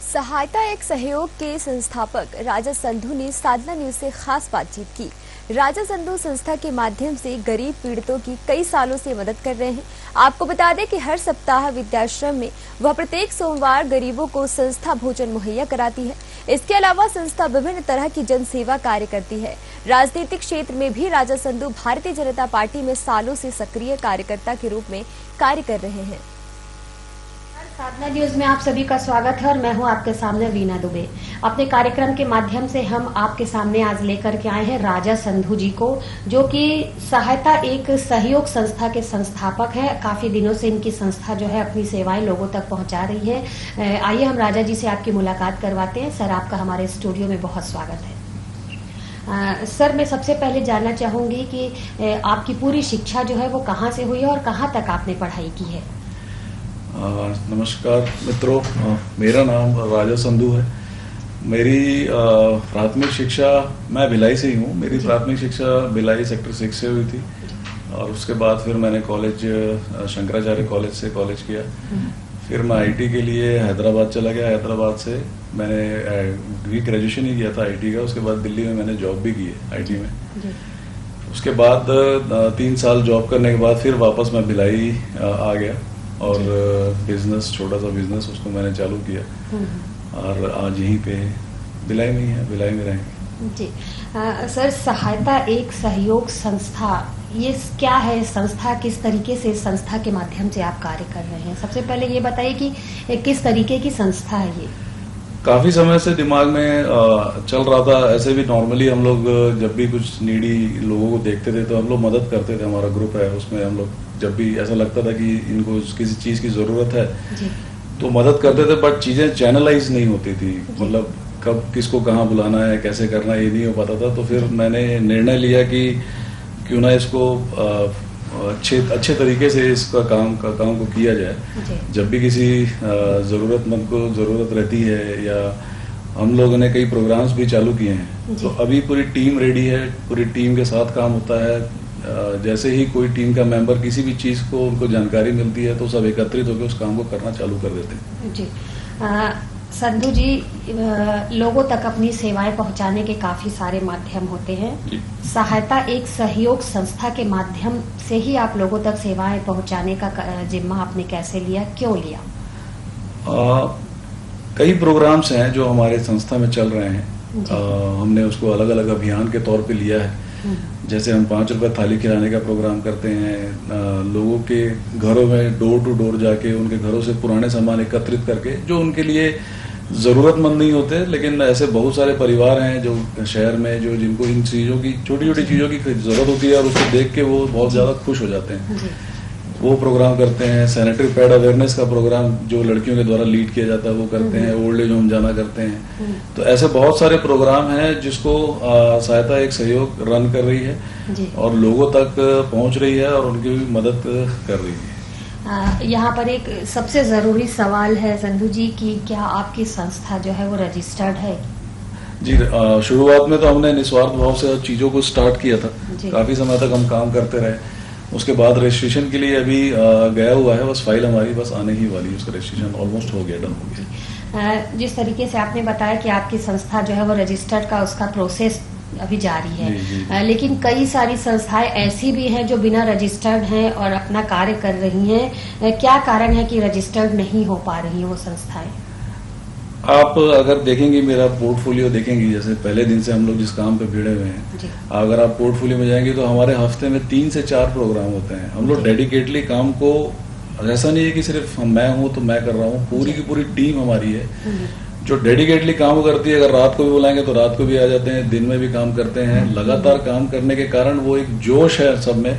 सहायता एक सहयोग के संस्थापक राजा संधू ने साधना न्यूज से खास बातचीत की। राजा संधू संस्था के माध्यम से गरीब पीड़ितों की कई सालों से मदद कर रहे हैं। आपको बता दें कि हर सप्ताह वृद्धाश्रम में वह प्रत्येक सोमवार गरीबों को संस्था भोजन मुहैया कराती है। इसके अलावा संस्था विभिन्न तरह की जन सेवा कार्य करती है। राजनीतिक क्षेत्र में भी राजा संधू भारतीय जनता पार्टी में सालों से सक्रिय कार्यकर्ता के रूप में कार्य कर रहे हैं। साधना न्यूज में आप सभी का स्वागत है और मैं हूं आपके सामने वीना दुबे। अपने कार्यक्रम के माध्यम से हम आपके सामने आज लेकर के आए हैं राजा संधू जी को, जो कि सहायता एक सहयोग संस्था के संस्थापक है। काफी दिनों से इनकी संस्था जो है अपनी सेवाएं लोगों तक पहुंचा रही है। आइए हम राजा जी से आपकी मुलाकात करवाते हैं। सर, आपका हमारे स्टूडियो में बहुत स्वागत है। सर, मैं सबसे पहले जानना चाहूंगी कि आपकी पूरी शिक्षा जो है वो कहाँ से हुई है और कहाँ तक आपने पढ़ाई की है? नमस्कार मित्रों, मेरा नाम राजा संधू है। मेरी प्राथमिक शिक्षा, मैं भिलाई से ही हूँ। मेरी प्राथमिक शिक्षा भिलाई सेक्टर 6 से हुई थी और उसके बाद फिर मैंने कॉलेज शंकराचार्य कॉलेज से कॉलेज किया। फिर मैं आईटी के लिए हैदराबाद चला गया। हैदराबाद से मैंने ग्रेजुएशन ही किया था आईटी का। उसके बाद दिल्ली में मैंने जॉब भी की है आईटी में। उसके बाद 3 साल जॉब करने के बाद फिर वापस मैं भिलाई आ गया और बिजनेस, छोटा सा बिजनेस उसको मैंने चालू किया और आज यहीं पे भिलाई में ही है, भिलाई में रहेंगे जी। सर, सहायता एक सहयोग संस्था, ये क्या है संस्था? किस तरीके से संस्था के माध्यम से आप कार्य कर रहे हैं? सबसे पहले ये बताइए कि किस तरीके की संस्था है ये? काफी समय से दिमाग में चल रहा था। ऐसे भी नॉर्मली हम लोग जब भी कुछ नीडी लोगों को देखते थे तो हम लोग मदद करते थे। हमारा ग्रुप है, उसमें हम लोग जब भी ऐसा लगता था कि इनको किसी चीज की जरूरत है तो मदद करते थे, बट चीजें चैनलाइज नहीं होती थी। मतलब कब किसको कहाँ बुलाना है, कैसे करना है, ये नहीं हो पाता था। तो फिर मैंने निर्णय लिया कि क्यों ना इसको अच्छे तरीके से इसका काम को किया जाए। जब भी किसी जरूरतमंद को जरूरत रहती है, या हम लोगों ने कई प्रोग्राम्स भी चालू किए हैं, तो अभी पूरी टीम रेडी है, पूरी टीम के साथ काम होता है। जैसे ही कोई टीम का मेंबर किसी भी चीज को उनको जानकारी मिलती है तो सब एकत्रित होकर उस काम को करना चालू कर देते हैं। जी। संधू जी, लोगों तक अपनी सेवाएं पहुंचाने के काफी सारे माध्यम होते हैं। सहायता एक सहयोग संस्था के माध्यम से ही आप लोगों तक सेवाएं पहुंचाने का जिम्मा आपने कैसे लिया, क्यों लिया? कई प्रोग्राम्स हैं जो हमारे संस्था में चल रहे हैं। हमने उसको अलग अलग अभियान के तौर पे लिया है। जैसे हम 5 रुपए थाली खिलाने का प्रोग्राम करते हैं। लोगों के घरों में डोर टू डोर जाके उनके घरों से पुराने सामान एकत्रित करके, जो उनके लिए जरूरतमंद नहीं होते, लेकिन ऐसे बहुत सारे परिवार हैं जो शहर में जिनको इन चीजों की, छोटी छोटी चीजों की जरूरत होती है और उसको देख के वो बहुत ज्यादा खुश हो जाते हैं। वो प्रोग्राम करते हैं। सैनिटरी पैड अवेयरनेस का प्रोग्राम जो लड़कियों के द्वारा लीड किया जाता है वो करते हैं। ओल्ड एज होम जाना करते हैं। तो ऐसे बहुत सारे प्रोग्राम हैं जिसको सहायता एक सहयोग रन कर रही है और लोगों तक पहुंच रही है और उनकी भी मदद कर रही है। यहाँ पर एक सबसे जरूरी सवाल है संधू जी कि क्या आपकी संस्था जो है वो रजिस्टर्ड है? जी, शुरुआत में तो हमने निस्वार्थ भाव से चीजों को स्टार्ट किया था। काफी समय तक हम काम करते रहे। उसके बाद रजिस्ट्रेशन के लिए अभी गया हुआ है, बस फाइल हमारी बस आने ही वाली है। उसका रजिस्ट्रेशन ऑलमोस्ट हो गया, डन हो गया। जिस तरीके से आपने बताया कि आपकी संस्था जो है वो रजिस्टर्ड का उसका प्रोसेस अभी जारी है, जी। लेकिन कई सारी संस्थाएं ऐसी भी हैं जो बिना रजिस्टर्ड हैं और अपना कार्य कर रही हैं। क्या कारण है कि रजिस्टर्ड नहीं हो पा रही हैं वो संस्थाएं? आप अगर देखेंगे, मेरा पोर्टफोलियो देखेंगे, जैसे पहले दिन से हम लोग जिस काम पे भिड़े हुए हैं, अगर आप पोर्टफोलियो में जाएंगे तो हमारे हफ्ते में 3 से 4 प्रोग्राम होते हैं। हम लोग डेडिकेटली काम को, ऐसा नहीं है कि सिर्फ मैं हूँ तो मैं कर रहा हूँ, पूरी की पूरी टीम हमारी है जो डेडिकेटली काम करती है। अगर रात को भी बुलाएंगे तो रात को भी आ जाते हैं, दिन में भी काम करते हैं। लगातार काम करने के कारण वो एक जोश है सब में।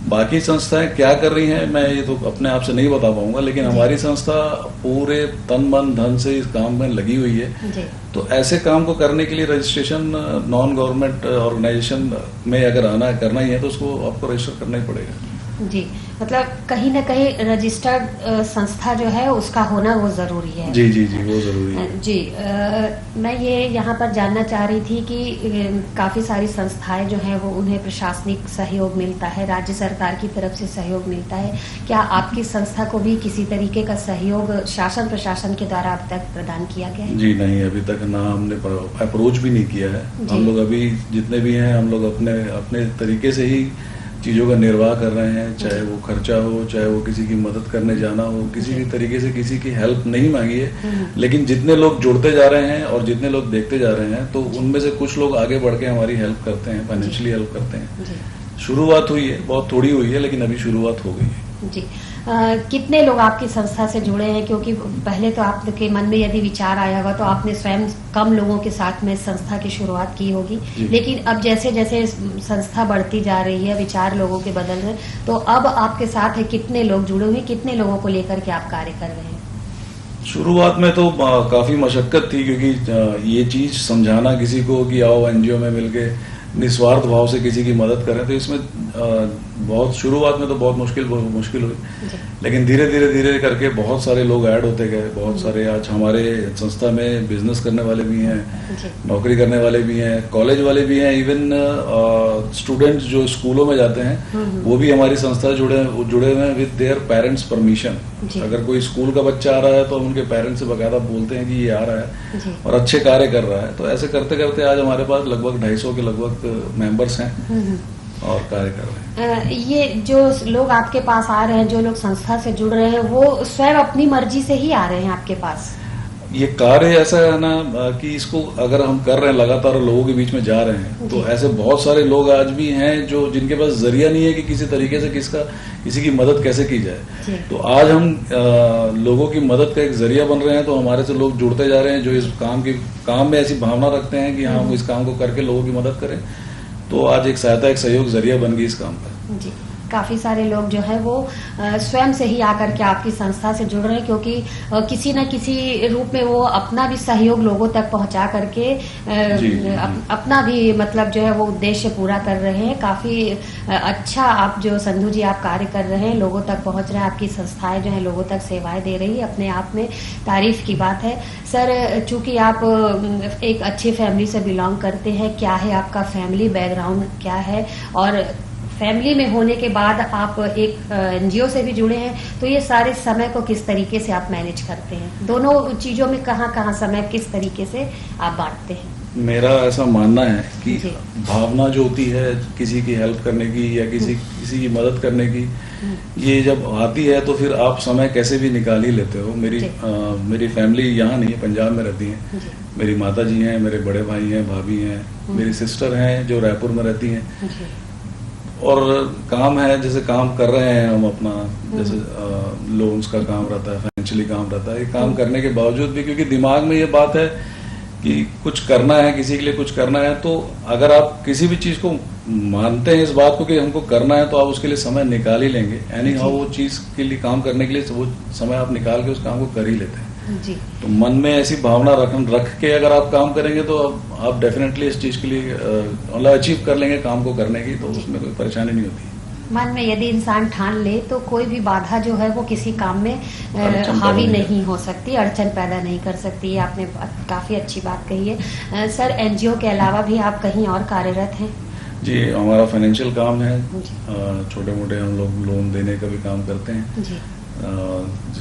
बाकी संस्थाएं क्या कर रही हैं मैं ये तो अपने आप से नहीं बता पाऊंगा, लेकिन हमारी संस्था पूरे तन मन धन से इस काम में लगी हुई है। तो ऐसे काम को करने के लिए रजिस्ट्रेशन नॉन गवर्नमेंट ऑर्गेनाइजेशन में अगर करना ही है तो उसको आपको रजिस्टर करना ही पड़ेगा। जी। मतलब कहीं ना कहीं रजिस्टर्ड संस्था जो है उसका होना वो जरूरी है। जी जी जी, वो जरूरी है। जी मैं ये यहाँ पर जानना चाह रही थी कि काफी सारी संस्थाएं जो हैं वो उन्हें प्रशासनिक सहयोग मिलता है, राज्य सरकार की तरफ से सहयोग मिलता है। क्या आपकी संस्था को भी किसी तरीके का सहयोग शासन प्रशासन के द्वारा अब तक प्रदान किया गया है? जी नहीं, अभी तक ना हमने अप्रोच भी नहीं किया है। हम लोग अभी जितने भी हैं हम लोग अपने अपने तरीके से ही चीज़ों का निर्वाह कर रहे हैं, चाहे वो खर्चा हो, चाहे वो किसी की मदद करने जाना हो, किसी भी तरीके से किसी की हेल्प नहीं मांगी है। लेकिन जितने लोग जुड़ते जा रहे हैं और जितने लोग देखते जा रहे हैं तो उनमें से कुछ लोग आगे बढ़ के हमारी हेल्प करते हैं, फाइनेंशियली हेल्प करते हैं। शुरुआत हुई है, बहुत थोड़ी हुई है, लेकिन अभी शुरुआत हो गई है। जी कितने लोग आपकी संस्था से जुड़े हैं? क्योंकि पहले तो आपके मन में यदि विचार आया होगा तो आपने स्वयं कम लोगों के साथ में संस्था की शुरुआत की होगी, लेकिन अब जैसे जैसे संस्था बढ़ती जा रही है, विचार लोगों के बदल रहे, तो अब आपके साथ कितने लोग जुड़े हुए, कितने लोगों को लेकर के आप कार्य कर रहे हैं? शुरुआत में तो काफी मशक्कत थी, क्योंकि ये चीज समझाना किसी को कि आओ एनजीओ में मिलके निस्वार्थ भाव से किसी की मदद करें, तो इसमें बहुत शुरुआत में तो बहुत मुश्किल हुई, लेकिन धीरे धीरे करके बहुत सारे लोग ऐड होते गए। बहुत सारे आज हमारे संस्था में बिजनेस करने वाले भी हैं, नौकरी करने वाले भी हैं, कॉलेज वाले भी हैं, इवन स्टूडेंट्स जो स्कूलों में जाते हैं वो भी हमारी संस्था जुड़े हुए हैं विद देयर पेरेंट्स परमिशन। अगर कोई स्कूल का बच्चा आ रहा है तो हम उनके पेरेंट्स से बकायदा बोलते हैं कि ये आ रहा है और अच्छे कार्य कर रहा है। तो ऐसे करते करते आज हमारे पास लगभग 250 के लगभग मेंबर्स हैं और कार्य कर रहे हैं। ये जो लोग आपके पास आ रहे हैं, जो लोग संस्था से जुड़ रहे हैं, वो स्वयं अपनी मर्जी से ही आ रहे हैं आपके पास? ये कार्य ऐसा है ना कि इसको अगर हम कर रहे हैं लगातार लोगों के बीच में जा रहे हैं, तो ऐसे बहुत सारे लोग आज भी हैं जो जिनके पास जरिया नहीं है कि किसी तरीके से किसी की मदद कैसे की जाए। तो आज हम लोगों की मदद का एक जरिया बन रहे हैं, तो हमारे से लोग जुड़ते जा रहे हैं जो इस काम में ऐसी भावना रखते हैं कि हाँ हम इस काम को करके लोगों की मदद करें। तो आज एक सहायता, एक सहयोग जरिया बन गई इस काम का। जी काफी सारे लोग जो है वो स्वयं से ही आकर के आपकी संस्था से जुड़ रहे हैं, क्योंकि किसी न किसी रूप में वो अपना भी सहयोग लोगों तक पहुंचा करके अपना भी मतलब जो है वो उद्देश्य पूरा कर रहे हैं। काफी अच्छा आप जो संधू जी आप कार्य कर रहे हैं, लोगों तक पहुंच रहे हैं, आपकी संस्थाएं जो है लोगों तक सेवाएं दे रही है, अपने आप में तारीफ की बात है। सर चूंकि आप एक अच्छी फैमिली से बिलोंग करते हैं, क्या है आपका फैमिली बैकग्राउंड क्या है, और फैमिली में होने के बाद आप एक एनजीओ से भी जुड़े हैं, तो ये सारे समय को किस तरीके से आप मैनेज करते हैं? दोनों चीजों में कहाँ समय किस तरीके से आप बांटते हैं? मेरा ऐसा मानना है कि भावना जो होती है किसी की हेल्प करने की या किसी की मदद करने की, ये जब आती है तो फिर आप समय कैसे भी निकाल ही लेते हो। मेरी फैमिली यहाँ नहीं है, पंजाब में रहती है। मेरी माता जी हैं, मेरे बड़े भाई हैं, भाभी हैं, मेरी सिस्टर हैं जो रायपुर में रहती हैं, और काम है जैसे काम कर रहे हैं हम अपना, जैसे लोन्स का काम रहता है, फाइनेंशियली काम रहता है। ये काम करने के बावजूद भी क्योंकि दिमाग में ये बात है कि कुछ करना है, किसी के लिए कुछ करना है, तो अगर आप किसी भी चीज को मानते हैं इस बात को कि हमको करना है, तो आप उसके लिए समय निकाल ही लेंगे। एनी हाउ वो चीज के लिए काम करने के लिए वो समय आप निकाल के उस काम को कर ही लेते हैं। जी। तो मन में ऐसी भावना रख के अगर आप काम करेंगे तो आप डेफिनेटली इस चीज के लिए मतलब अचीव कर लेंगे काम को करने की, तो उसमें कोई परेशानी नहीं होती। मन में यदि इंसान ठान ले तो कोई भी बाधा जो है वो किसी काम में हावी नहीं हो सकती, अड़चन पैदा नहीं कर सकती। ये आपने काफी अच्छी बात कही है। सर एनजीओ के अलावा भी आप कहीं और कार्यरत हैं? जी हमारा फाइनेंशियल काम है, छोटे मोटे हम लोग लोन देने का भी काम करते हैं। जी।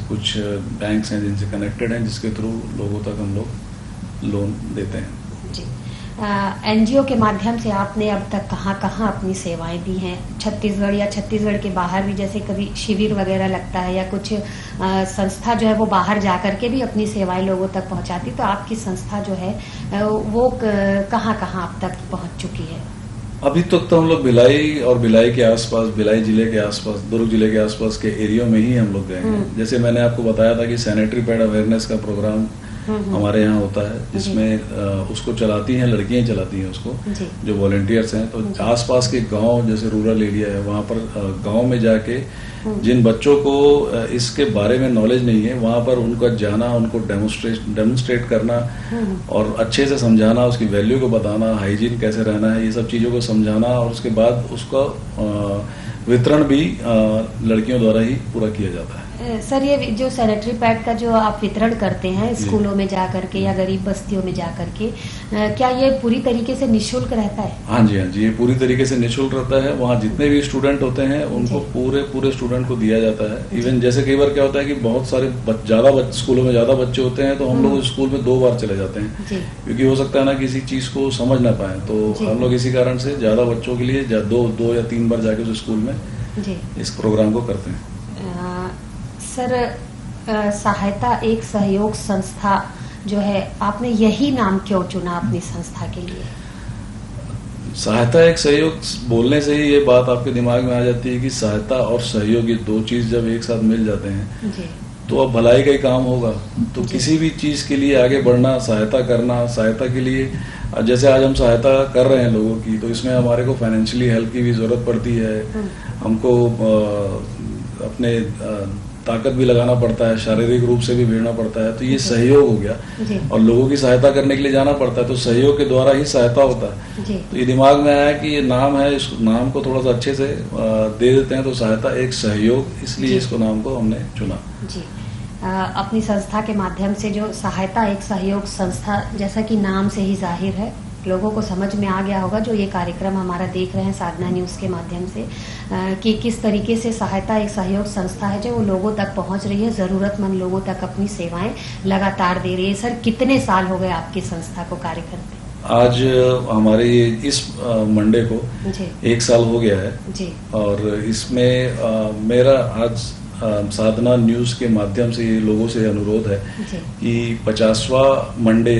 कुछ बैंक्स हैं जिनसे कनेक्टेड हैं, जिसके थ्रू लोगों तक हम लोग लोन देते हैं। जी। एनजीओ के माध्यम से आपने अब तक कहाँ अपनी सेवाएं दी हैं? छत्तीसगढ़ या छत्तीसगढ़ के बाहर भी, जैसे कभी शिविर वगैरह लगता है या कुछ संस्था जो है वो बाहर जाकर के भी अपनी सेवाएं लोगों तक पहुंचाती, तो आपकी संस्था जो है वो कहाँ अब तक पहुंच चुकी है? अभी तक तो हम लोग भिलाई के आसपास, भिलाई जिले के आसपास, दुर्ग जिले के आसपास के एरिया में ही हम लोग गए हैं। जैसे मैंने आपको बताया था कि सैनिटरी पैड अवेयरनेस का प्रोग्राम हमारे यहाँ होता है, जिसमें उसको चलाती हैं लड़कियां, चलाती हैं उसको, जो वॉलंटियर्स हैं। तो आसपास के गांव जैसे रूरल एरिया है, वहाँ पर गांव में जाके जिन बच्चों को इसके बारे में नॉलेज नहीं है, वहाँ पर उनका जाना, उनको डेमोन्स्ट्रेट करना और अच्छे से समझाना, उसकी वैल्यू को बताना, हाइजीन कैसे रहना है, ये सब चीज़ों को समझाना, और उसके बाद उसका वितरण भी लड़कियों द्वारा ही पूरा किया जाता है। सर, ये जो सैनिटरी पैड का जो आप वितरण करते हैं स्कूलों में जा करके या गरीब बस्तियों में जा करके, क्या ये पूरी तरीके से निःशुल्क रहता है? हाँ जी, ये पूरी तरीके से निःशुल्क रहता है। वहाँ जितने भी स्टूडेंट होते हैं उनको पूरे स्टूडेंट को दिया जाता है। इवन जैसे कई बार क्या होता है कि बहुत सारे स्कूलों में ज्यादा बच्चे होते हैं, तो हम लोग स्कूल में 2 बार चले जाते हैं, क्योंकि हो सकता है ना किसी चीज को समझ ना पाए, तो हम लोग इसी कारण से ज्यादा बच्चों के लिए 2 या 3 बार जाके उस स्कूल में इस प्रोग्राम को करते हैं। सर, सहायता एक सहयोग संस्था जो है, आपने यही नाम क्यों चुना अपनी संस्था के लिए? सहायता एक सहयोग बोलने से ही ये बात आपके दिमाग में आ जाती है कि सहायता और सहयोग, ये 2 चीज जब एक साथ मिल जाते हैं तो अब भलाई का ही काम होगा। तो किसी भी चीज के लिए आगे बढ़ना, सहायता करना, सहायता के लिए जैसे आज हम सहायता कर रहे हैं लोगों की, तो इसमें हमारे को फाइनेंशियली हेल्प की भी जरूरत पड़ती है। हमको अपने ताकत भी लगाना पड़ता है, शारीरिक रूप से भी भिड़ना पड़ता है, तो ये सहयोग हो गया। और लोगों की सहायता करने के लिए जाना पड़ता है, तो सहयोग के द्वारा ही सहायता होता है। तो ये दिमाग में आया कि ये नाम है, इस नाम को थोड़ा सा अच्छे से दे देते हैं, तो सहायता एक सहयोग, इसलिए इसको नाम को हमने चुना। जी, अपनी संस्था के माध्यम से जो सहायता एक सहयोग संस्था, जैसा कि नाम से ही जाहिर है, लोगों को समझ में आ गया होगा जो ये कार्यक्रम हमारा देख रहे हैं साधना न्यूज़ के माध्यम से, कि किस तरीके से सहायता एक सहयोग संस्था है जो वो लोगों तक पहुंच रही है, ज़रूरतमंद लोगों तक अपनी सेवाएं लगातार दे रही है। सर, कितने साल हो गए आपकी संस्था को कार्य करते? आज हमारे इस मंडे को 1 साल हो गया है जी। और इसमें मेरा आज साधना न्यूज के माध्यम से लोगों से अनुरोध है कि 50वां मंडे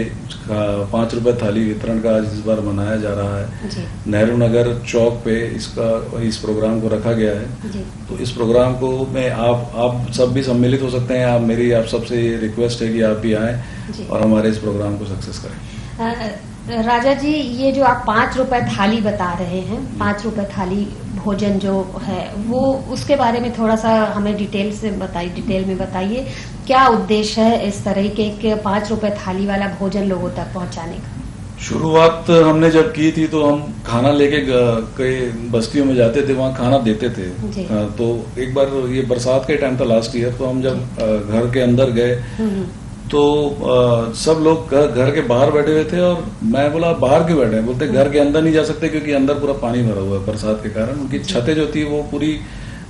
का 5 रुपए थाली वितरण का आज इस बार मनाया जा रहा है। नेहरू नगर चौक पे इस प्रोग्राम को रखा गया है। तो इस प्रोग्राम को में आप सब भी सम्मिलित हो सकते हैं। आप सबसे रिक्वेस्ट है कि आप भी आएं और हमारे इस प्रोग्राम को सक्सेस करें। राजा जी, ये जो आप 5 रुपए थाली बता रहे हैं, 5 रुपए थाली भोजन जो है, वो उसके बारे में थोड़ा सा हमें डिटेल में बताइए। क्या उद्देश्य है इस तरह के 5 रुपए थाली वाला भोजन लोगों तक पहुंचाने का? शुरुआत हमने जब की थी तो हम खाना लेके कई बस्तियों में जाते थे, वहाँ खाना देते थे। तो एक बार ये बरसात के टाइम था लास्ट ईयर, तो हम जब घर के अंदर गए तो सब लोग घर के बाहर बैठे हुए थे और मैं बोला बाहर क्यों बैठे हैं? बोलते घर के अंदर नहीं जा सकते क्योंकि अंदर पूरा पानी भरा हुआ है बरसात के कारण। उनकी छतें जो थी वो पूरी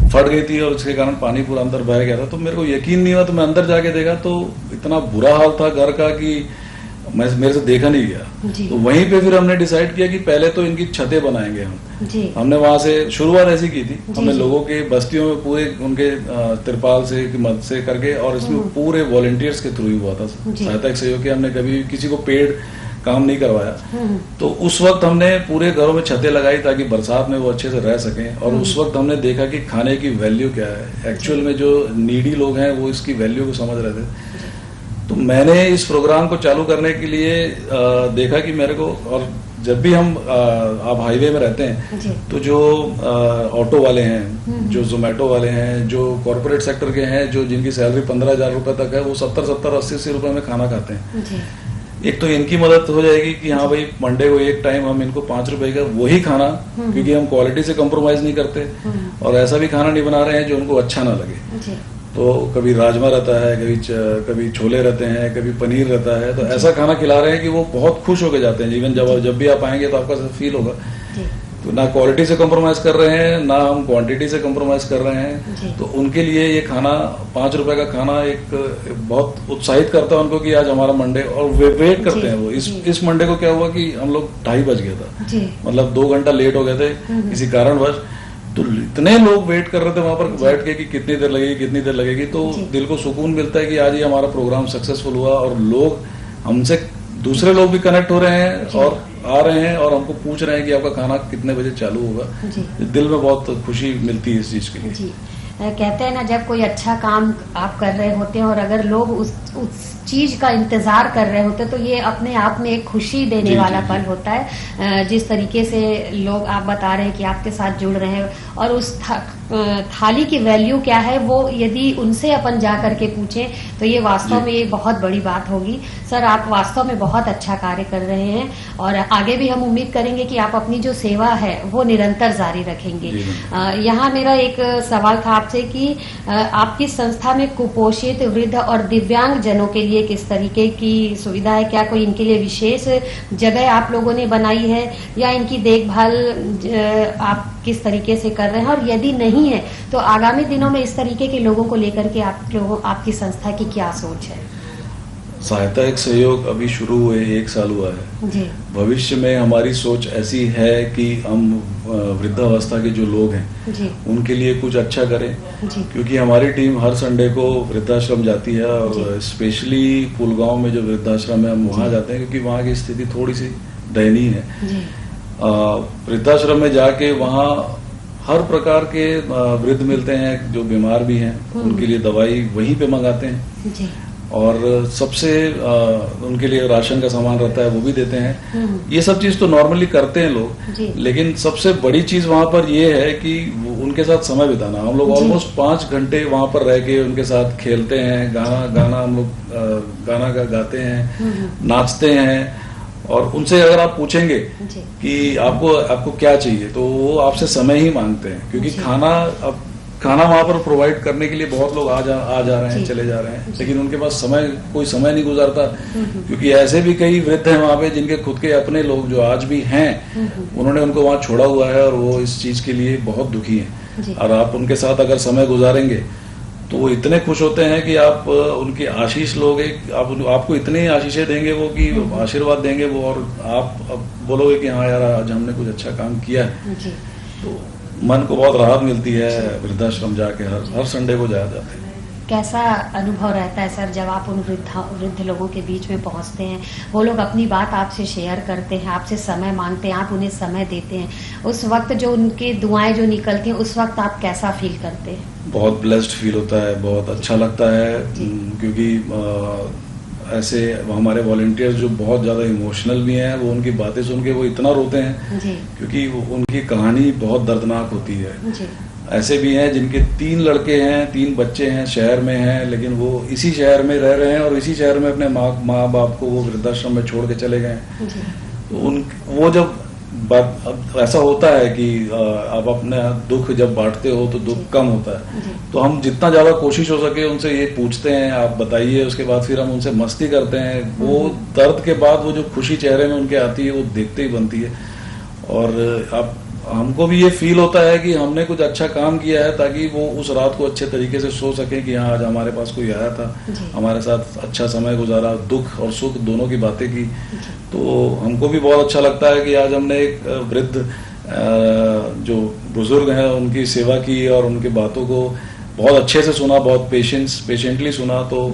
फट गई थी और उसके कारण पानी पूरा अंदर बह गया था। तो मेरे को यकीन नहीं हुआ, तो मैं अंदर जाके देखा तो इतना बुरा हाल था घर का कि मेरे से देखा नहीं गया। तो वहीं पे फिर हमने डिसाइड किया कि पहले तो इनकी छतें बनाएंगे हम। हमने वहां से शुरुआत ऐसी की थी। हमने लोगों के बस्तियों में पूरे उनके तिरपाल से मदद से करके, और इसमें पूरे वॉलंटियर्स के थ्रू ही हुआ था सहायता एक सहयोग। हमने कभी किसी को पेड काम नहीं करवाया। तो उस वक्त हमने पूरे घरों में छतें लगाई ताकि बरसात में वो अच्छे से रह सकें। और उस वक्त हमने देखा कि खाने की वैल्यू क्या है। एक्चुअल में जो नीडी लोग हैं वो इसकी वैल्यू को समझ रहे थे। तो मैंने इस प्रोग्राम को चालू करने के लिए देखा कि मेरे को, और जब भी हम आप हाईवे में रहते हैं तो जो ऑटो वाले हैं, जो जोमेटो वाले हैं, जो कॉर्पोरेट सेक्टर के हैं, जो जिनकी सैलरी 15,000 रुपए तक है, वो 70-70, 80-80 रुपए में खाना खाते हैं। एक तो इनकी मदद हो जाएगी कि हाँ भाई मंडे को एक टाइम हम इनको 5 रुपए का वही खाना, क्योंकि हम क्वालिटी से कॉम्प्रोमाइज नहीं करते और ऐसा भी खाना नहीं बना रहे हैं जो उनको अच्छा ना लगे। तो कभी राजमा रहता है, कभी छोले रहते हैं, कभी पनीर रहता है। तो ऐसा खाना खिला रहे हैं कि वो बहुत खुश होकर जाते हैं। इवन जब भी आप आएंगे तो आपका फील होगा। तो ना क्वालिटी से कॉम्प्रोमाइज कर रहे हैं, ना हम क्वांटिटी से कॉम्प्रोमाइज कर रहे हैं। तो उनके लिए ये खाना 5 रुपए का खाना एक बहुत उत्साहित करता है उनको कि आज हमारा मंडे, और वे वेट करते हैं। वो इस मंडे को क्या हुआ कि हम लोग 2:30 बज गया था, मतलब 2 घंटा लेट हो गए थे किसी कारणवश। तो इतने लोग वेट कर रहे थे वहां पर बैठ के कि कितनी देर लगेगी। तो दिल को सुकून मिलता है कि आज ये हमारा प्रोग्राम सक्सेसफुल हुआ और लोग हमसे, दूसरे लोग भी कनेक्ट हो रहे हैं और आ रहे हैं और हमको पूछ रहे हैं कि आपका खाना कितने बजे चालू होगा। दिल में बहुत खुशी मिलती है इस चीज के लिए। कहते हैं ना, जब कोई अच्छा काम आप कर रहे होते हैं और अगर लोग चीज का इंतजार कर रहे होते, तो ये अपने आप में एक खुशी देने जी, वाला जी, पल जी। होता है। जिस तरीके से लोग आप बता रहे हैं कि आपके साथ जुड़ रहे हैं, और उस थाली की वैल्यू क्या है वो यदि उनसे अपन जा करके पूछें तो ये वास्तव जी। में एक बहुत बड़ी बात होगी। सर, आप वास्तव में बहुत अच्छा कार्य कर रहे हैं और आगे भी हम उम्मीद करेंगे कि आप अपनी जो सेवा है वो निरंतर जारी रखेंगे। जी, यहाँ मेरा एक सवाल था आपसे कि आपकी संस्था में कुपोषित, वृद्ध और दिव्यांग जनों के लिए किस तरीके की सुविधा है? क्या कोई इनके लिए विशेष जगह आप लोगों ने बनाई है, या इनकी देखभाल आप किस तरीके से कर रहे हैं? और यदि नहीं है तो आगामी दिनों में इस तरीके के लोगों को लेकर के आपकी संस्था की क्या सोच है? सहायता एक सहयोग अभी शुरू हुए 1 साल हुआ है। जी भविष्य में हमारी सोच ऐसी है कि हम वृद्धावस्था के जो लोग हैं जी उनके लिए कुछ अच्छा करें, जी क्योंकि हमारी टीम हर संडे को वृद्धाश्रम जाती है और स्पेशली पुलगांव में जो वृद्धाश्रम है हम वहाँ जाते हैं, क्योंकि वहाँ की स्थिति थोड़ी सी दयनीय है। जी वृद्धाश्रम में जाके वहाँ हर प्रकार के वृद्ध मिलते हैं जो बीमार भी हैं, उनके लिए दवाई वहीं पे मंगाते हैं जी और सबसे उनके लिए राशन का सामान रहता है वो भी देते हैं। ये सब चीज तो नॉर्मली करते हैं लोग, जी। लेकिन सबसे बड़ी चीज वहां पर ये है कि उनके साथ समय बिताना। हम लोग ऑलमोस्ट 5 घंटे वहां पर रह के उनके साथ खेलते हैं, गाना हम लोग गाना गाते हैं, नाचते हैं, और उनसे अगर आप पूछेंगे जी कि आपको क्या चाहिए तो वो आपसे समय ही मांगते हैं, क्योंकि जी। खाना वहां पर प्रोवाइड करने के लिए बहुत लोग आ जा रहे हैं, जी। चले जा रहे हैं, लेकिन उनके पास कोई समय नहीं गुजारता, क्योंकि ऐसे भी कई वृद्ध हैं वहां पे जिनके खुद के अपने लोग जो आज भी हैं उन्होंने उनको वहां छोड़ा हुआ है और वो इस चीज के लिए बहुत दुखी जी। हैं। और आप उनके साथ अगर समय गुजारेंगे तो वो इतने खुश होते हैं कि आप उनकी आशीष लोगे, आपको इतनी आशीषें देंगे वो कि आशीर्वाद देंगे वो, और आप बोलोगे कि हाँ यार आज हमने कुछ अच्छा काम किया है। जी तो मन को बहुत राहत मिलती है वृद्धाश्रम जाके, हर संडे को जाते हैं। कैसा अनुभव रहता है सर जब आप उन वृद्ध लोगों के बीच में पहुंचते हैं? वो लोग अपनी बात आपसे शेयर करते हैं, आपसे समय मांगते हैं, आप उन्हें समय देते हैं, उस वक्त जो उनकी दुआएं जो निकलती हैं उस वक्त आप कैसा फील करते हैं? बहुत ब्लेस्ड फील होता है, बहुत अच्छा लगता है, क्योंकि ऐसे हमारे वॉलंटियर्स जो बहुत ज्यादा इमोशनल भी हैं, वो उनकी बातें सुन के वो इतना रोते हैं जी क्योंकि उनकी कहानी बहुत दर्दनाक होती है। जी ऐसे भी हैं जिनके 3 लड़के हैं, 3 बच्चे हैं, शहर में हैं, लेकिन वो इसी शहर में रह रहे हैं और इसी शहर में अपने माँ बाप को वो वृद्धाश्रम में छोड़ के चले गए। जी तो वो जब अब ऐसा होता है कि आप अपना दुख जब बांटते हो तो दुख कम होता है, तो हम जितना ज्यादा कोशिश हो सके उनसे ये पूछते हैं आप बताइए, उसके बाद फिर हम उनसे मस्ती करते हैं। वो दर्द के बाद वो जो खुशी चेहरे में उनके आती है वो देखते ही बनती है, और हमको भी ये फील होता है कि हमने कुछ अच्छा काम किया है ताकि वो उस रात को अच्छे तरीके से सो सके कि हाँ आज हमारे पास कोई आया था, हमारे साथ अच्छा समय गुजारा, दुख और सुख दोनों की बातें की। तो हमको भी बहुत अच्छा लगता है कि आज हमने एक वृद्ध जो बुजुर्ग हैं उनकी सेवा की और उनकी बातों को बहुत अच्छे से सुना, बहुत पेशेंटली सुना, तो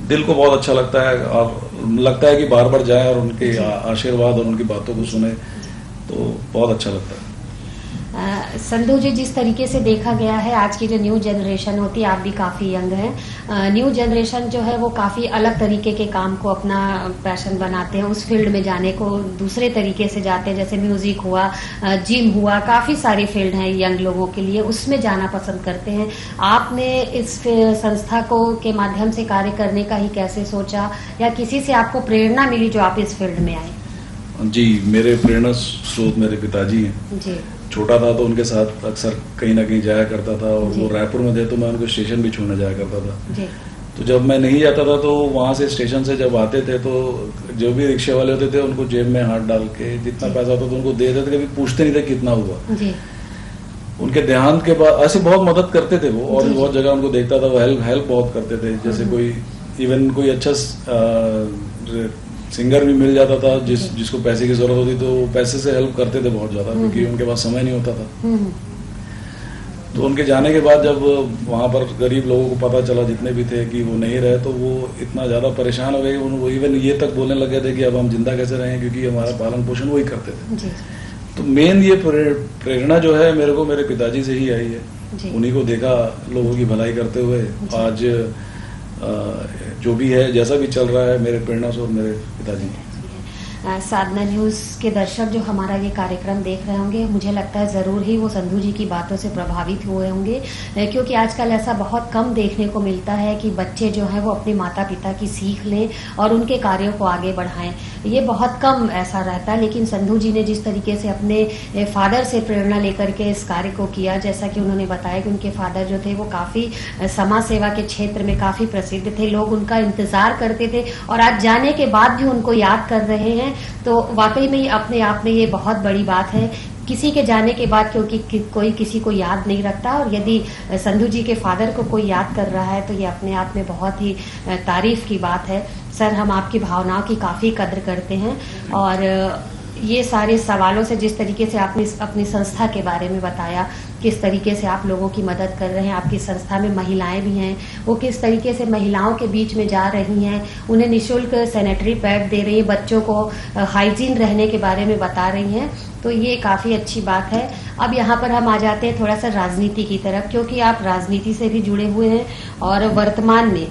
दिल को बहुत अच्छा लगता है और लगता है कि बार बार जाएं और उनके आशीर्वाद और उनकी बातों को सुने, तो बहुत अच्छा लगता है। संधू जी, जिस तरीके से देखा गया है आज की जो न्यू जनरेशन होती है, आप भी काफी यंग हैं, न्यू जनरेशन जो है वो काफी अलग तरीके के काम को अपना पैशन बनाते हैं, उस फील्ड में जाने को दूसरे तरीके से जाते हैं, जैसे म्यूजिक हुआ, जिम हुआ, काफी सारी फील्ड हैं यंग लोगों के लिए, उसमें जाना पसंद करते हैं। आपने इस संस्था को के माध्यम से कार्य करने का ही कैसे सोचा, या किसी से आपको प्रेरणा मिली जो आप इस फील्ड में आए? जी, मेरे प्रेरणा स्रोत मेरे पिताजी हैं। जी छोटा था तो उनके साथ अक्सर कहीं ना कहीं जाया करता था, और वो रायपुर में थे तो मैं उनको स्टेशन भी छोड़ने जाया करता था। जी तो जब मैं नहीं जाता था तो वहां से स्टेशन से जब आते थे तो जो भी रिक्शे वाले होते थे उनको जेब में हाथ डाल के जितना पैसा होता था उनको दे देते थे, कभी पूछते नहीं थे कितना हुआ। जी उनके देहांत के बाद ऐसे बहुत मदद करते थे वो, और बहुत जगह उनको देखता था, वो हेल्प बहुत करते थे। जैसे कोई अच्छा सिंगर भी मिल जाता था जिसको पैसे की जरूरत होती तो पैसे से हेल्प करते थे बहुत ज्यादा, क्योंकि उनके पास समय नहीं होता था। तो उनके जाने के बाद जब वहां पर गरीब लोगों को पता चला जितने भी थे कि वो नहीं रहे, तो वो इतना ज्यादा परेशान हो गए कि वो इवन ये तक बोलने लगे थे कि अब हम जिंदा कैसे रहें, क्योंकि हमारा पालन पोषण वही करते थे। जी तो मेन ये प्रेरणा जो है मेरे को मेरे पिताजी से ही आई है। उन्हीं को देखा लोगों की भलाई करते हुए। आज जो भी है, जैसा भी चल रहा है, मेरे प्रेरणा से और मेरे पिताजी। साधना न्यूज के दर्शक जो हमारा ये कार्यक्रम देख रहे होंगे, मुझे लगता है जरूर ही वो संधू जी की बातों से प्रभावित हुए होंगे, क्योंकि आजकल ऐसा बहुत कम देखने को मिलता है कि बच्चे जो हैं वो अपने माता पिता की सीख लें और उनके कार्यों को आगे बढ़ाएं। ये बहुत कम ऐसा रहता है, लेकिन संधू जी ने जिस तरीके से अपने फादर से प्रेरणा लेकर के इस कार्य को किया, जैसा कि उन्होंने बताया कि उनके फादर जो थे वो काफी समाज सेवा के क्षेत्र में काफी प्रसिद्ध थे, लोग उनका इंतजार करते थे और आज जाने के बाद भी उनको याद कर रहे हैं, तो वाकई में अपने आप में ये बहुत बड़ी बात है। किसी के जाने के बाद क्योंकि कोई किसी को याद नहीं रखता, और यदि संधू जी के फादर को कोई याद कर रहा है तो ये अपने आप में बहुत ही तारीफ की बात है। सर, हम आपकी भावनाओं की काफी कद्र करते हैं, और ये सारे सवालों से जिस तरीके से आपने अपनी संस्था के बारे में बताया, किस तरीके से आप लोगों की मदद कर रहे हैं, आपकी संस्था में महिलाएं भी हैं, वो किस तरीके से महिलाओं के बीच में जा रही हैं, उन्हें निःशुल्क सैनिटरी पैड दे रही है, बच्चों को हाइजीन रहने के बारे में बता रही हैं, तो ये काफी अच्छी बात है। अब यहाँ पर हम आ जाते हैं थोड़ा सा राजनीति की तरफ, क्योंकि आप राजनीति से भी जुड़े हुए हैं और वर्तमान में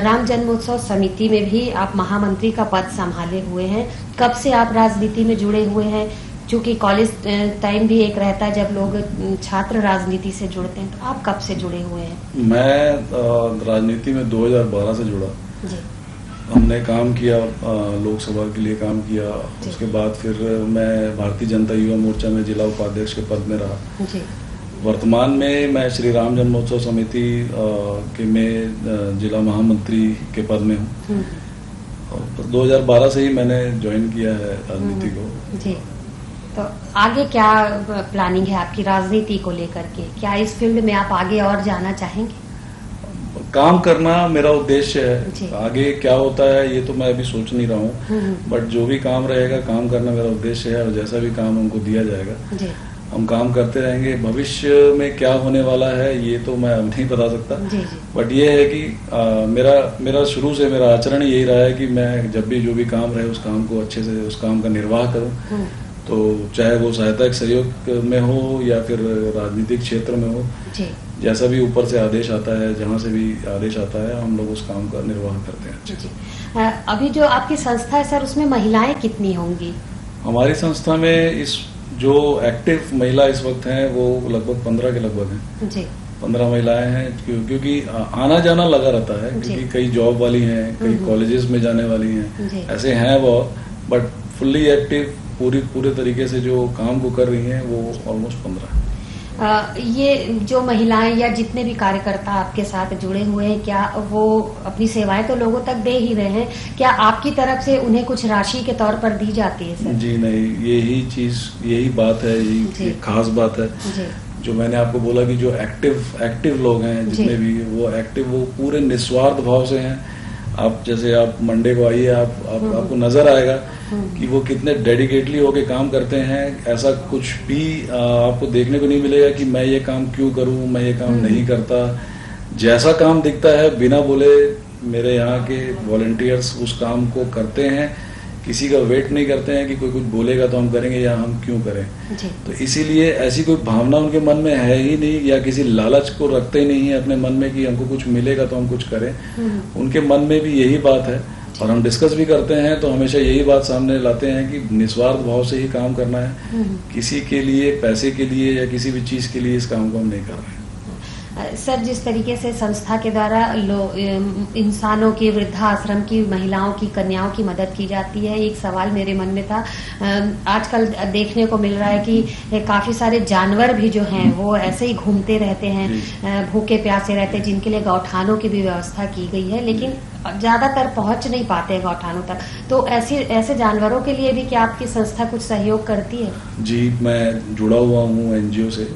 राम जन्मोत्सव समिति में भी आप महामंत्री का पद संभाले हुए हैं। कब से आप राजनीति में जुड़े हुए हैं? चूंकि कॉलेज टाइम भी एक रहता है जब लोग छात्र राजनीति से जुड़ते हैं, तो आप कब से जुड़े हुए हैं? मैं राजनीति में 2012 से जुड़ा जी। हमने काम किया, लोकसभा के लिए काम किया, उसके बाद फिर मैं भारतीय जनता युवा मोर्चा में जिला उपाध्यक्ष के पद में रहा। जी। वर्तमान में मैं श्री राम जन्मोत्सव समिति के में जिला महामंत्री के पद में हूँ। 2012 से ही मैंने ज्वाइन किया है राजनीति को। जी। तो आगे क्या प्लानिंग है आपकी राजनीति को लेकर के? क्या इस फील्ड में आप आगे और जाना चाहेंगे? काम करना मेरा उद्देश्य जी। है, आगे क्या होता है ये तो मैं अभी सोच नहीं रहा हूँ, बट जो भी काम रहेगा, काम करना मेरा उद्देश्य है, और जैसा भी काम हमको दिया जाएगा जी। हम काम करते रहेंगे। भविष्य में क्या होने वाला है ये तो मैं अब नहीं बता सकता, जी, जी। बट ये है कि मेरा शुरू से मेरा आचरण यही रहा है कि मैं जब भी जो भी काम रहे उस काम को अच्छे से, उस काम का निर्वाह करूं, तो चाहे वो सहायता सहयोग में हो या फिर राजनीतिक क्षेत्र में हो, जी। जैसा भी ऊपर से आदेश आता है, जहाँ से भी आदेश आता है, हम लोग उस काम का निर्वाह करते हैं। जी। अभी जो आपकी संस्था है सर, उसमें महिलाएं कितनी होंगी? हमारी संस्था में इस जो एक्टिव महिला इस वक्त हैं वो लगभग 15 के लगभग हैं। जी। 15 महिलाएं हैं, क्योंकि आना जाना लगा रहता है, क्योंकि कई जॉब वाली हैं, कई कॉलेजेस में जाने वाली हैं, ऐसे हैं वो, बट फुल्ली एक्टिव पूरे तरीके से जो काम को कर रही हैं वो ऑलमोस्ट 15 है। ये जो महिलाएं या जितने भी कार्यकर्ता आपके साथ जुड़े हुए हैं, क्या वो अपनी सेवाएं तो लोगों तक दे ही रहे हैं, क्या आपकी तरफ से उन्हें कुछ राशि के तौर पर दी जाती है सर? जी नहीं, यही बात है, यही खास बात है जी। जो मैंने आपको बोला कि जो एक्टिव लोग हैं जितने भी, वो पूरे निस्वार्थ भाव से हैं। आप जैसे आप मंडे को आइए, आपको नजर आएगा कि वो कितने डेडिकेटली होके काम करते हैं। ऐसा कुछ भी आपको देखने को नहीं मिलेगा कि मैं ये काम क्यों करूं, मैं ये काम नहीं करता। जैसा काम दिखता है, बिना बोले मेरे यहाँ के वॉलंटियर्स उस काम को करते हैं, किसी का वेट नहीं करते हैं कि कोई कुछ बोलेगा तो हम करेंगे या हम क्यों करें। जी। तो इसीलिए ऐसी कोई भावना उनके मन में है ही नहीं, या किसी लालच को रखते ही नहीं है अपने मन में कि हमको कुछ मिलेगा तो हम कुछ करें। उनके मन में भी यही बात है, और हम डिस्कस भी करते हैं तो हमेशा यही बात सामने लाते हैं कि निस्वार्थ भाव से ही काम करना है, किसी के लिए, पैसे के लिए या किसी भी चीज के लिए इस काम को हम नहीं कर रहे हैं। सर, जिस तरीके से संस्था के द्वारा इंसानों की, वृद्धाश्रम की, महिलाओं की, कन्याओं की मदद की जाती है, एक सवाल मेरे मन में था। आजकल देखने को मिल रहा है कि काफी सारे जानवर भी जो हैं वो ऐसे ही घूमते रहते हैं, भूखे प्यासे रहते हैं, जिनके लिए गौठानों की भी व्यवस्था की गई है, लेकिन ज्यादातर पहुंच नहीं पाते हैं गौठानों तक। तो ऐसे जानवरों के लिए भी क्या आपकी संस्था कुछ सहयोग करती है? जी, मैं जुड़ा हुआ हूँ एनजीओ से।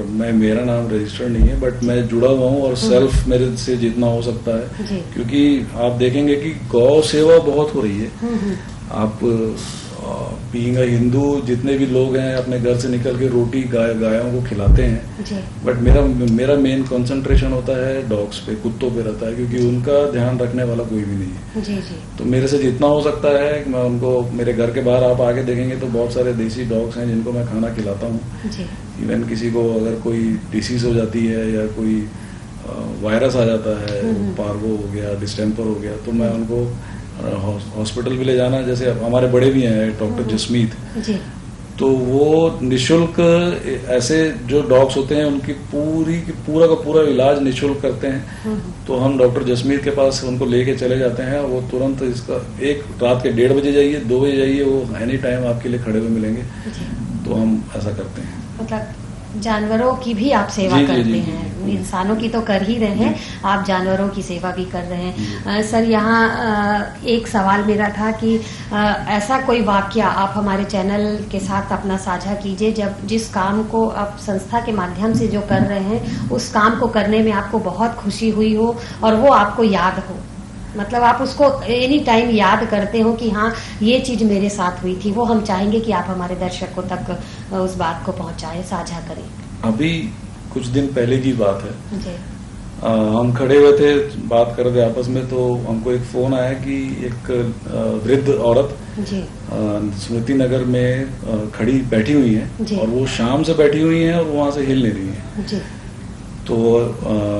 मैं मेरा नाम रजिस्टर नहीं है, बट मैं जुड़ा हुआ हूँ और सेल्फ मेरे से जितना हो सकता है, क्योंकि आप देखेंगे कि गौ सेवा बहुत हो रही है। आप बीइंग अ हिंदू, जितने भी लोग हैं अपने घर से निकल के रोटी गायों को खिलाते हैं, बट मेरा मेन कंसंट्रेशन होता है डॉग्स पे, कुत्तों पे रहता है, क्योंकि उनका ध्यान रखने वाला कोई भी नहीं है। जी जी। तो मेरे से जितना हो सकता है मैं उनको, मेरे घर के बाहर आप आके देखेंगे तो बहुत सारे देसी डॉग्स हैं जिनको मैं खाना खिलाता हूँ। इवन किसी को अगर कोई डिसीज हो जाती है या कोई वायरस आ जाता है, पार्वो हो गया, डिस्टेम्पर हो गया, तो मैं उनको हॉस्पिटल भी ले जाना, जैसे अब हमारे बड़े भी हैं डॉक्टर जसमीत जी। तो वो निशुल्क ऐसे जो डॉग्स होते हैं उनकी पूरा का पूरा इलाज निशुल्क करते हैं। तो हम डॉक्टर जसमीत के पास उनको लेके चले जाते हैं, वो तुरंत इसका एक रात के 1:30 बजे जाइए, 2 बजे जाइए, वो एनी टाइम आपके लिए खड़े हुए मिलेंगे। तो हम ऐसा करते हैं। मतलब जानवरों की भी आप सेवा करते हैं, इंसानों की तो कर ही रहे हैं, आप जानवरों की सेवा भी कर रहे हैं। सर यहाँ एक सवाल मेरा था कि ऐसा कोई वाकया आप हमारे चैनल के साथ अपना साझा कीजिए जब जिस काम को आप संस्था के माध्यम से जो कर रहे हैं उस काम को करने में आपको बहुत खुशी हुई हो और वो आपको याद हो, मतलब आप उसको एनी टाइम याद करते हो कि हाँ ये चीज मेरे साथ हुई थी। वो हम चाहेंगे कि आप हमारे दर्शकों तक उस बात को पहुंचाएं, साझा करें। अभी कुछ दिन पहले की बात है जी। हम खड़े हुए थे, बात कर रहे थे आपस में, तो हमको एक फोन आया कि एक वृद्ध औरत जी। स्मृति नगर में खड़ी बैठी हुई है और वो शाम से बैठी हुई है और वहां से हिल नहीं रही है। जी। तो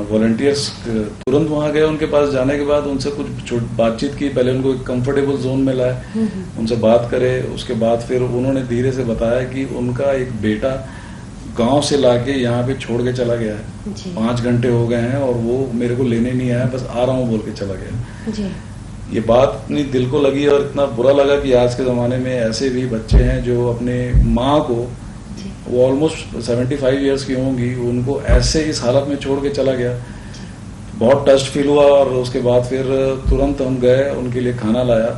वॉलंटियर्स तुरंत वहां गए, उनके पास जाने के बाद उनसे कुछ बातचीत की, पहले उनको एक कंफर्टेबल जोन में लाए, उनसे बात करे, उसके बाद फिर उन्होंने धीरे से बताया कि उनका एक बेटा गांव से लाके यहाँ पे छोड़ के चला गया है। 5 घंटे हो गए हैं और वो मेरे को लेने नहीं आया, बस आ रहा हूँ बोल के चला गया। जी। ये बात इतनी दिल को लगी और इतना बुरा लगा कि आज के जमाने में ऐसे भी बच्चे हैं जो अपने माँ को, वो ऑलमोस्ट 75 ईयर्स की होंगी, उनको ऐसे इस हालत में छोड़ के चला गया। बहुत टस्ट फील हुआ और उसके बाद फिर तुरंत हम गए, उनके लिए खाना लाया,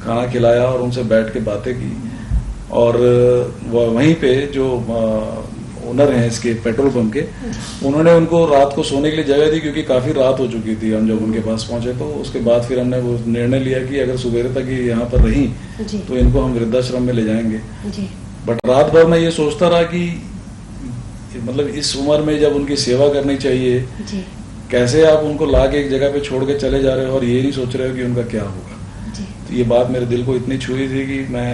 खाना खिलाया और उनसे बैठ के बातें की। और वहीं पे जो ओनर हैं इसके पेट्रोल पंप के, उन्होंने उनको रात को सोने के लिए जगह दी, क्योंकि काफी रात हो चुकी थी हम जब उनके पास पहुंचे। तो उसके बाद फिर हमने वो निर्णय लिया कि अगर सुबह तक ये यहाँ पर रही तो इनको हम वृद्धाश्रम में ले जाएंगे। बट रात भर मैं ये सोचता रहा कि मतलब इस उम्र में जब उनकी सेवा करनी चाहिए, कैसे आप उनको ला के एक जगह पे छोड़ के चले जा रहे हो और ये नहीं सोच रहे हो कि उनका क्या होगा। तो ये बात मेरे दिल को इतनी छुई थी कि मैं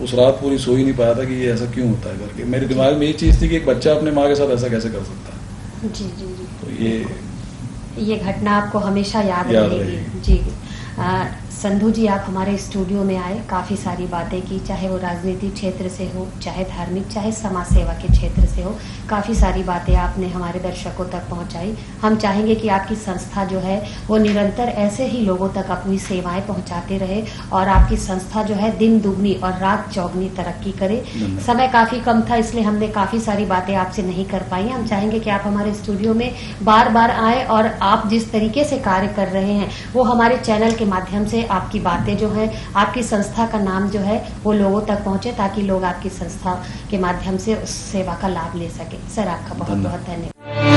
उस रात पूरी सो ही नहीं पाया था कि ये ऐसा क्यों होता है करके। मेरे दिमाग में ये चीज थी कि एक बच्चा अपने माँ के साथ ऐसा कैसे कर सकता है। जी जी जी। तो ये घटना आपको हमेशा याद रहेगी। जी। संधू जी, आप हमारे स्टूडियो में आए, काफ़ी सारी बातें की, चाहे वो राजनीतिक क्षेत्र से हो, चाहे धार्मिक, चाहे समाज सेवा के क्षेत्र से हो, काफ़ी सारी बातें आपने हमारे दर्शकों तक पहुंचाई। हम चाहेंगे कि आपकी संस्था जो है वो निरंतर ऐसे ही लोगों तक अपनी सेवाएं पहुंचाते रहे और आपकी संस्था जो है दिन दुगनी और रात चौगनी तरक्की करे। समय काफ़ी कम था, इसलिए हमने काफ़ी सारी बातें आपसे नहीं कर पाई। हम चाहेंगे कि आप हमारे स्टूडियो में बार बार आए और आप जिस तरीके से कार्य कर रहे हैं वो हमारे चैनल के माध्यम से आपकी बातें जो है, आपकी संस्था का नाम जो है वो लोगों तक पहुंचे, ताकि लोग आपकी संस्था के माध्यम से उस सेवा का लाभ ले सके। सर, आपका बहुत बहुत धन्यवाद।